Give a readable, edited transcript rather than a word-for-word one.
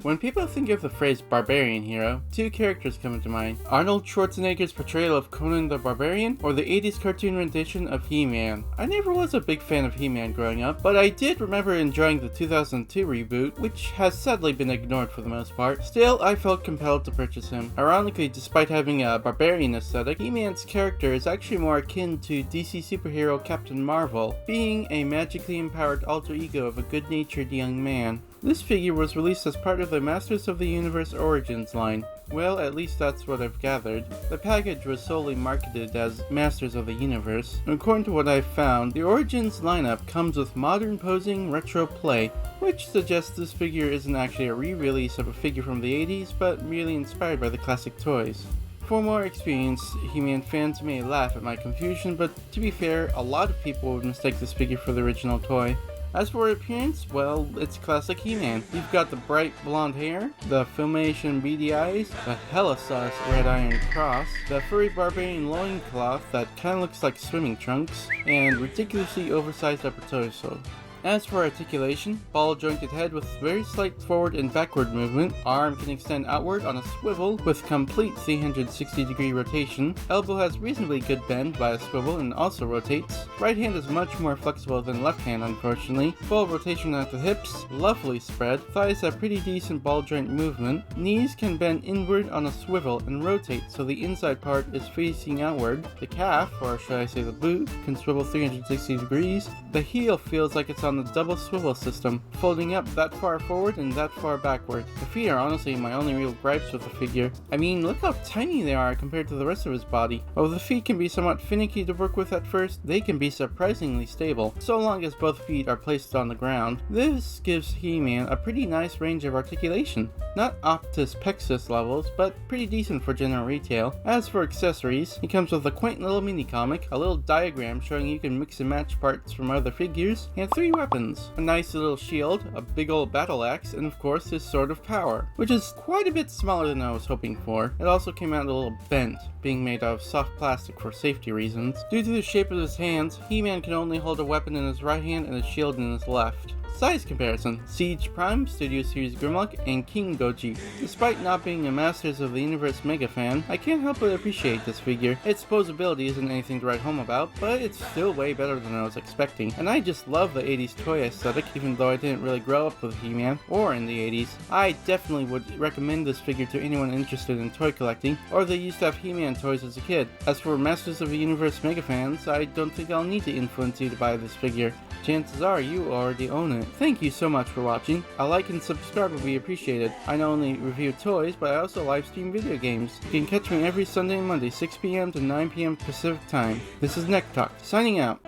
When people think of the phrase barbarian hero, two characters come to mind. Arnold Schwarzenegger's portrayal of Conan the Barbarian, or the 80s cartoon rendition of He-Man. I never was a big fan of He-Man growing up, but I did remember enjoying the 2002 reboot, which has sadly been ignored for the most part. Still, I felt compelled to purchase him. Ironically, despite having a barbarian aesthetic, He-Man's character is actually more akin to DC superhero Captain Marvel, being a magically empowered alter ego of a good-natured young man. This figure was released as part of the Masters of the Universe Origins line. Well, at least that's what I've gathered. The package was solely marketed as Masters of the Universe. According to what I've found, the Origins lineup comes with modern posing retro play, which suggests this figure isn't actually a re-release of a figure from the 80s, but merely inspired by the classic toys. For more experienced He-Man fans may laugh at my confusion, but to be fair, a lot of people would mistake this figure for the original toy. As for appearance, well, it's classic He-Man. You've got the bright blonde hair, the Filmation beady eyes, the hella sauce red iron cross, the furry barbarian loincloth that kinda looks like swimming trunks, and ridiculously oversized upper torso. As for articulation, ball-jointed head with very slight forward and backward movement, arm can extend outward on a swivel with complete 360-degree rotation, elbow has reasonably good bend by a swivel and also rotates, right hand is much more flexible than left hand unfortunately, full rotation at the hips, lovely spread, thighs have pretty decent ball joint movement, knees can bend inward on a swivel and rotate so the inside part is facing outward, the calf, or should I say the boot, can swivel 360 degrees, the heel feels like it's on the double swivel system, folding up that far forward and that far backward. The feet are honestly my only real gripes with the figure. I mean, look how tiny they are compared to the rest of his body. While the feet can be somewhat finicky to work with at first, they can be surprisingly stable, so long as both feet are placed on the ground. This gives He-Man a pretty nice range of articulation. Not Optus Pexus levels, but pretty decent for general retail. As for accessories, he comes with a quaint little mini comic, a little diagram showing you can mix and match parts from other figures, and 3 weapons. A nice little shield, a big old battle axe, and of course his sword of power, which is quite a bit smaller than I was hoping for. It also came out a little bent, being made out of soft plastic for safety reasons. Due to the shape of his hands, He-Man can only hold a weapon in his right hand and a shield in his left. Size comparison: Siege Prime, Studio Series Grimlock, and King Goji. Despite not being a Masters of the Universe mega fan, I can't help but appreciate this figure. Its posability isn't anything to write home about, but it's still way better than I was expecting. And I just love the 80s toy aesthetic, even though I didn't really grow up with He-Man, or in the 80s. I definitely would recommend this figure to anyone interested in toy collecting, or that used to have He-Man toys as a kid. As for Masters of the Universe mega fans, I don't think I'll need to influence you to buy this figure. Chances are you already own it. Thank you so much for watching. A like and subscribe would be appreciated. I not only review toys, but I also live stream video games. You can catch me every Sunday and Monday, 6 p.m. to 9 p.m. Pacific time. This is Nektock, signing out.